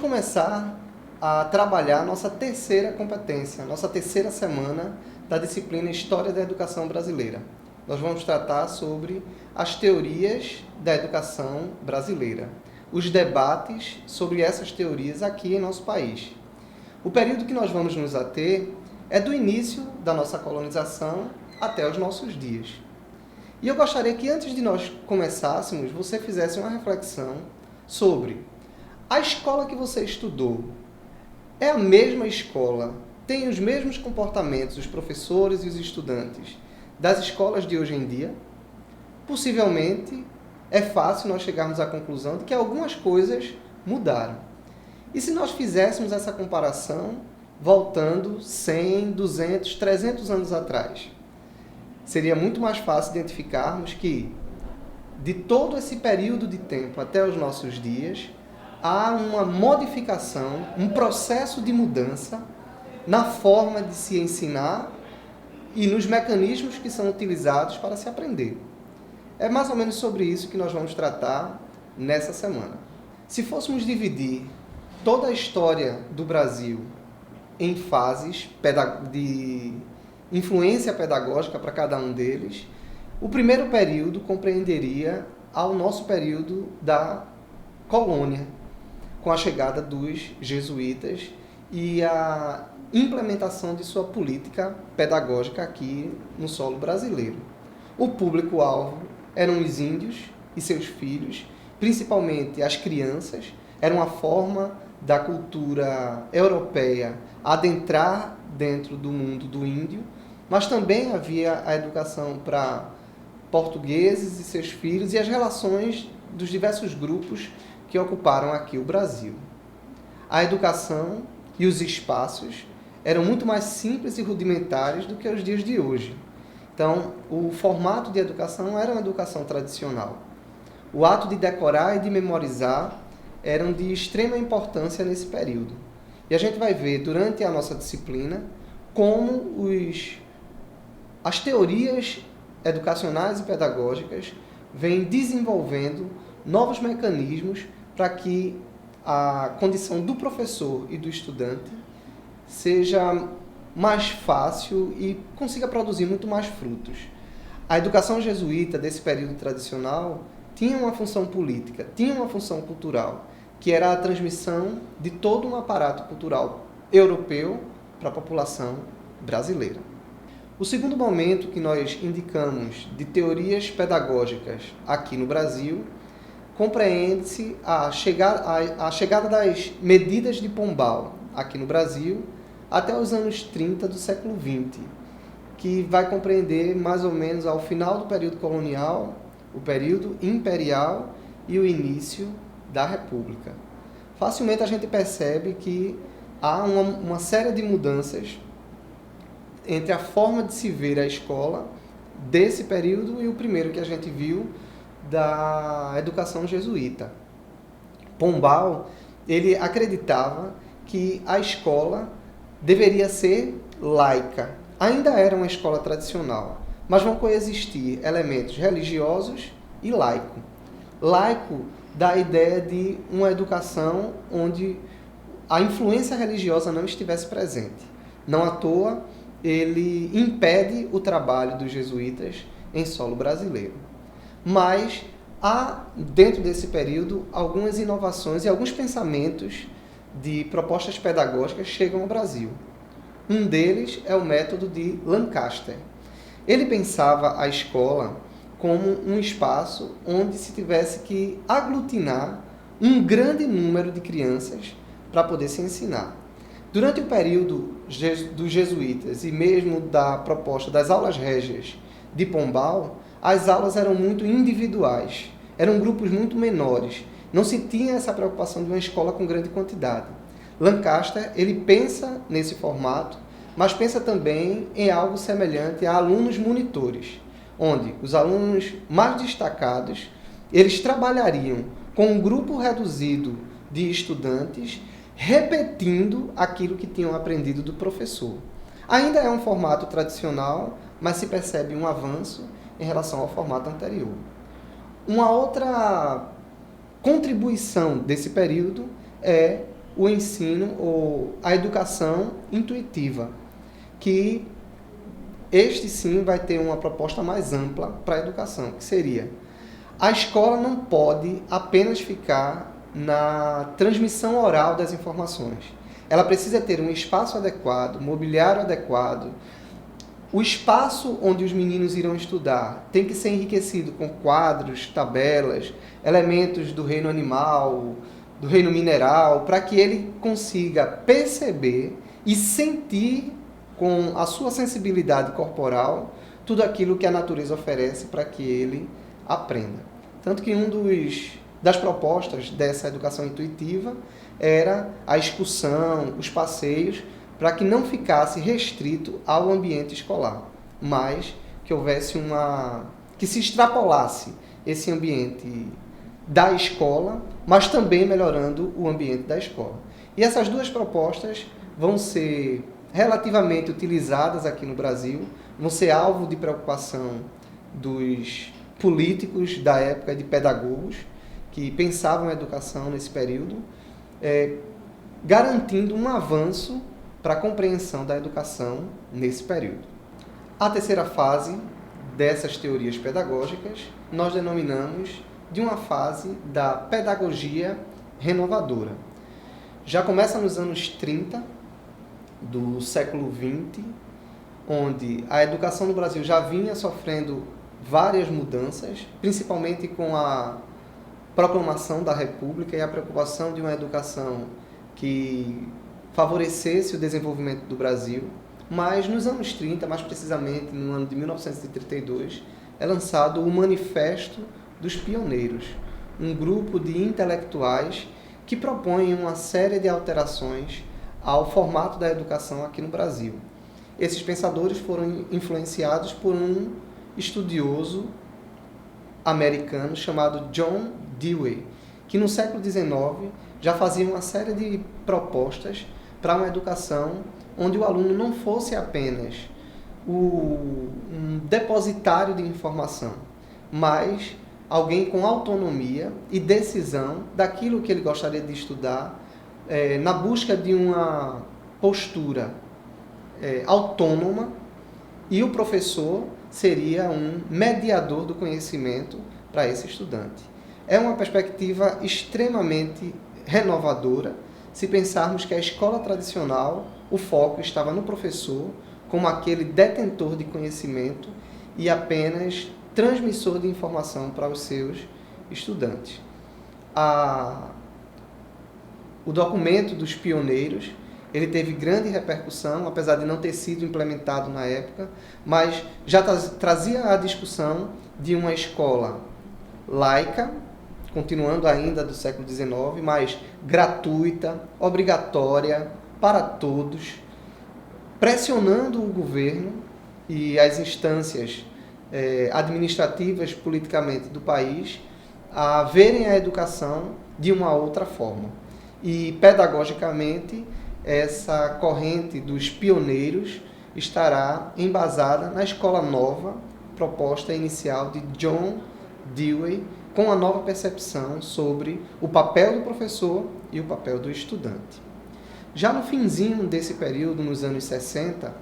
começar a trabalhar nossa terceira competência, nossa terceira semana da disciplina História da Educação Brasileira. Nós vamos tratar sobre as teorias da educação brasileira, os debates sobre essas teorias aqui em nosso país. O período que nós vamos nos ater é do início da nossa colonização até os nossos dias. E eu gostaria que antes de nós começássemos, você fizesse uma reflexão sobre a escola que você estudou. É a mesma escola, tem os mesmos comportamentos, os professores e os estudantes, das escolas de hoje em dia? Possivelmente, é fácil nós chegarmos à conclusão de que algumas coisas mudaram. E se nós fizéssemos essa comparação, voltando 100, 200, 300 anos atrás? Seria muito mais fácil identificarmos que, de todo esse período de tempo até os nossos dias, há uma modificação, um processo de mudança na forma de se ensinar e nos mecanismos que são utilizados para se aprender. É mais ou menos sobre isso que nós vamos tratar nessa semana. Se fôssemos dividir toda a história do Brasil em fases de influência pedagógica para cada um deles, o primeiro período compreenderia ao nosso período da colônia, com a chegada dos jesuítas e a implementação de sua política pedagógica aqui no solo brasileiro. O público-alvo eram os índios e seus filhos, principalmente as crianças. Era uma forma da cultura europeia adentrar dentro do mundo do índio, mas também havia a educação para portugueses e seus filhos e as relações dos diversos grupos que ocuparam aqui o Brasil. A educação e os espaços eram muito mais simples e rudimentares do que os dias de hoje. Então, o formato de educação era uma educação tradicional. O ato de decorar e de memorizar eram de extrema importância nesse período. E a gente vai ver durante a nossa disciplina como as teorias educacionais e pedagógicas vêm desenvolvendo novos mecanismos para que a condição do professor e do estudante seja mais fácil e consiga produzir muito mais frutos. A educação jesuíta desse período tradicional tinha uma função política, tinha uma função cultural, que era a transmissão de todo um aparato cultural europeu para a população brasileira. O segundo momento que nós indicamos de teorias pedagógicas aqui no Brasil compreende-se a chegada das medidas de Pombal aqui no Brasil até os anos 30 do século XX, que vai compreender mais ou menos ao final do período colonial, o período imperial e o início da República. Facilmente a gente percebe que há uma série de mudanças entre a forma de se ver a escola desse período e o primeiro que a gente viu da educação jesuíta. Pombal, ele acreditava que a escola deveria ser laica. Ainda era uma escola tradicional, mas vão coexistir elementos religiosos e laico. Laico dá a ideia de uma educação onde a influência religiosa não estivesse presente. Não à toa, ele impede o trabalho dos jesuítas em solo brasileiro. Mas há, dentro desse período, algumas inovações e alguns pensamentos de propostas pedagógicas chegam ao Brasil. Um deles é o método de Lancaster. Ele pensava a escola como um espaço onde se tivesse que aglutinar um grande número de crianças para poder se ensinar. Durante o período dos jesuítas e mesmo da proposta das aulas régias de Pombal, as aulas eram muito individuais, eram grupos muito menores, não se tinha essa preocupação de uma escola com grande quantidade. Lancaster, ele pensa nesse formato, mas pensa também em algo semelhante a alunos monitores, onde os alunos mais destacados, eles trabalhariam com um grupo reduzido de estudantes, repetindo aquilo que tinham aprendido do professor. Ainda é um formato tradicional, mas se percebe um avanço em relação ao formato anterior. Uma outra contribuição desse período é o ensino ou a educação intuitiva, que este sim vai ter uma proposta mais ampla para a educação, que seria: a escola não pode apenas ficar na transmissão oral das informações. Ela precisa ter um espaço adequado, mobiliário adequado. O espaço onde os meninos irão estudar tem que ser enriquecido com quadros, tabelas, elementos do reino animal, do reino mineral, para que ele consiga perceber e sentir com a sua sensibilidade corporal tudo aquilo que a natureza oferece para que ele aprenda. Tanto que das propostas dessa educação intuitiva era a excursão, os passeios, para que não ficasse restrito ao ambiente escolar, mas que houvesse que se extrapolasse esse ambiente da escola, mas também melhorando o ambiente da escola. E essas duas propostas vão ser relativamente utilizadas aqui no Brasil, vão ser alvo de preocupação dos políticos da época, de pedagogos, que pensavam a educação nesse período, garantindo um avanço para a compreensão da educação nesse período. A terceira fase dessas teorias pedagógicas nós denominamos de uma fase da pedagogia renovadora. Já começa nos anos 30 do século XX, onde a educação no Brasil já vinha sofrendo várias mudanças, principalmente com a proclamação da República e a preocupação de uma educação que favorecesse o desenvolvimento do Brasil. Mas nos anos 30, mais precisamente no ano de 1932, é lançado o Manifesto dos Pioneiros, um grupo de intelectuais que propõem uma série de alterações ao formato da educação aqui no Brasil. Esses pensadores foram influenciados por um estudioso americano chamado John Dewey, que no século XIX já fazia uma série de propostas para uma educação onde o aluno não fosse apenas um depositário de informação, mas alguém com autonomia e decisão daquilo que ele gostaria de estudar, na busca de uma postura autônoma, e o professor seria um mediador do conhecimento para esse estudante. É uma perspectiva extremamente renovadora se pensarmos que a escola tradicional, o foco estava no professor como aquele detentor de conhecimento e apenas transmissor de informação para os seus estudantes. O documento dos pioneiros, ele teve grande repercussão, apesar de não ter sido implementado na época, mas já trazia a discussão de uma escola laica, continuando ainda do século XIX, mas gratuita, obrigatória para todos, pressionando o governo e as instâncias administrativas politicamente do país a verem a educação de uma outra forma. E pedagogicamente, essa corrente dos pioneiros estará embasada na escola nova, proposta inicial de John Dewey, com a nova percepção sobre o papel do professor e o papel do estudante. Já no finzinho desse período, nos anos 60,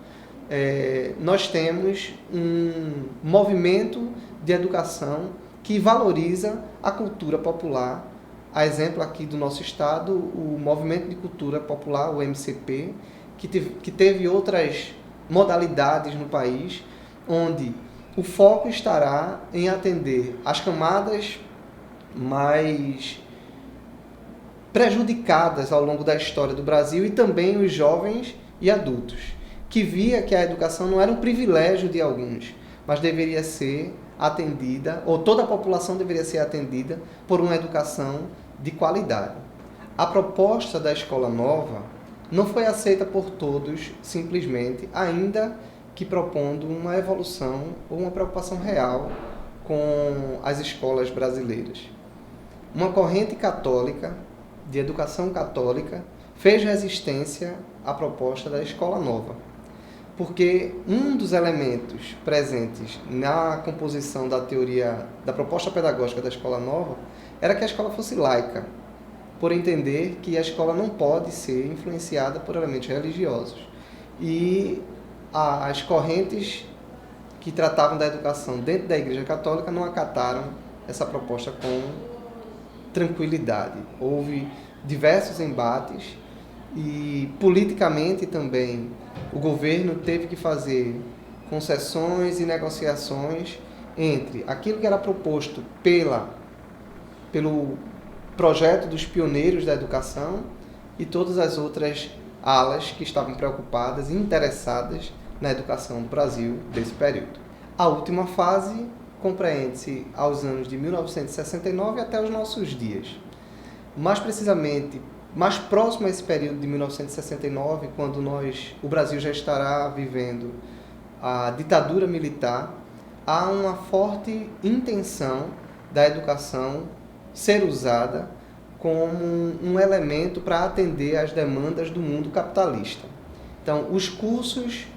nós temos um movimento de educação que valoriza a cultura popular. A exemplo aqui do nosso estado, o Movimento de Cultura Popular, o MCP, que teve outras modalidades no país, onde o foco estará em atender as camadas mais prejudicadas ao longo da história do Brasil e também os jovens e adultos, que via que a educação não era um privilégio de alguns, mas deveria ser atendida, ou toda a população deveria ser atendida por uma educação de qualidade. A proposta da escola nova não foi aceita por todos simplesmente, ainda que propondo uma evolução ou uma preocupação real com as escolas brasileiras. Uma corrente católica, de educação católica, fez resistência à proposta da escola nova, porque um dos elementos presentes na composição da teoria, da proposta pedagógica da escola nova, era que a escola fosse laica. por entender que a escola não pode ser influenciada por elementos religiosos. E as correntes que tratavam da educação dentro da Igreja Católica não acataram essa proposta com tranquilidade. Houve diversos embates e, politicamente também, o governo teve que fazer concessões e negociações entre aquilo que era proposto pelo projeto dos pioneiros da educação e todas as outras alas que estavam preocupadas e interessadas na educação do Brasil desse período. A última fase compreende-se aos anos de 1969 até os nossos dias. Mais precisamente, mais próximo a esse período de 1969, quando o Brasil já estará vivendo a ditadura militar, há uma forte intenção da educação ser usada como um elemento para atender às demandas do mundo capitalista. Então, os cursos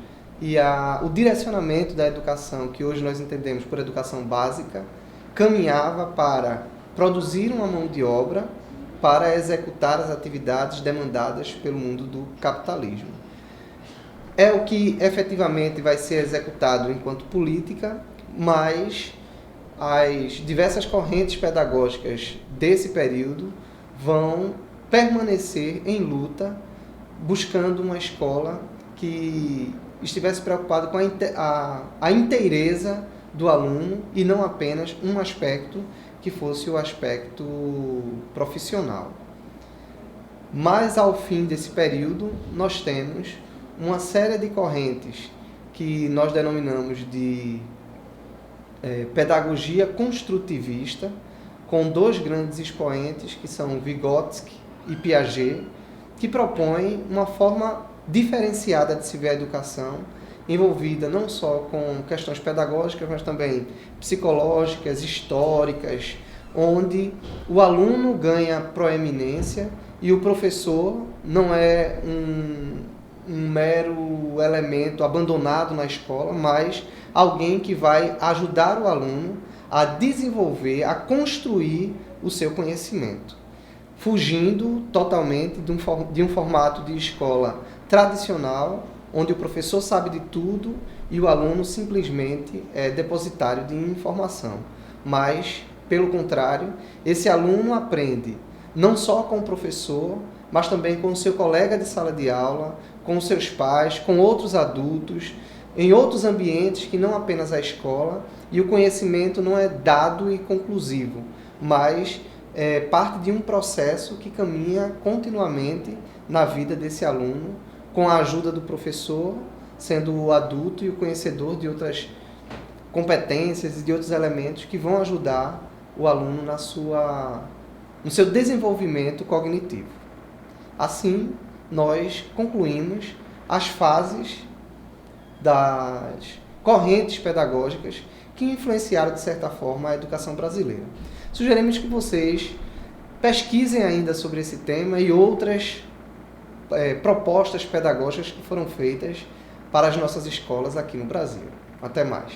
e o direcionamento da educação, que hoje nós entendemos por educação básica, caminhava para produzir uma mão de obra para executar as atividades demandadas pelo mundo do capitalismo. É o que efetivamente vai ser executado enquanto política, mas as diversas correntes pedagógicas desse período vão permanecer em luta, buscando uma escola que estivesse preocupada com a inteireza do aluno e não apenas um aspecto que fosse o aspecto profissional. Mas ao fim desse período, nós temos uma série de correntes que nós denominamos de pedagogia construtivista, com dois grandes expoentes, que são Vygotsky e Piaget, que propõem uma forma diferenciada de se ver a educação, envolvida não só com questões pedagógicas, mas também psicológicas, históricas, onde o aluno ganha proeminência e o professor não é um mero elemento abandonado na escola, mas alguém que vai ajudar o aluno a desenvolver, a construir o seu conhecimento, fugindo totalmente de um formato de escola tradicional, onde o professor sabe de tudo e o aluno simplesmente é depositário de informação. Mas, pelo contrário, esse aluno aprende não só com o professor, mas também com o seu colega de sala de aula, com os seus pais, com outros adultos, em outros ambientes que não apenas a escola, e o conhecimento não é dado e conclusivo, mas é parte de um processo que caminha continuamente na vida desse aluno, com a ajuda do professor, sendo o adulto e o conhecedor de outras competências e de outros elementos que vão ajudar o aluno no seu desenvolvimento cognitivo. Assim, nós concluímos as fases das correntes pedagógicas que influenciaram, de certa forma, a educação brasileira. Sugerimos que vocês pesquisem ainda sobre esse tema e outras propostas pedagógicas que foram feitas para as nossas escolas aqui no Brasil. Até mais.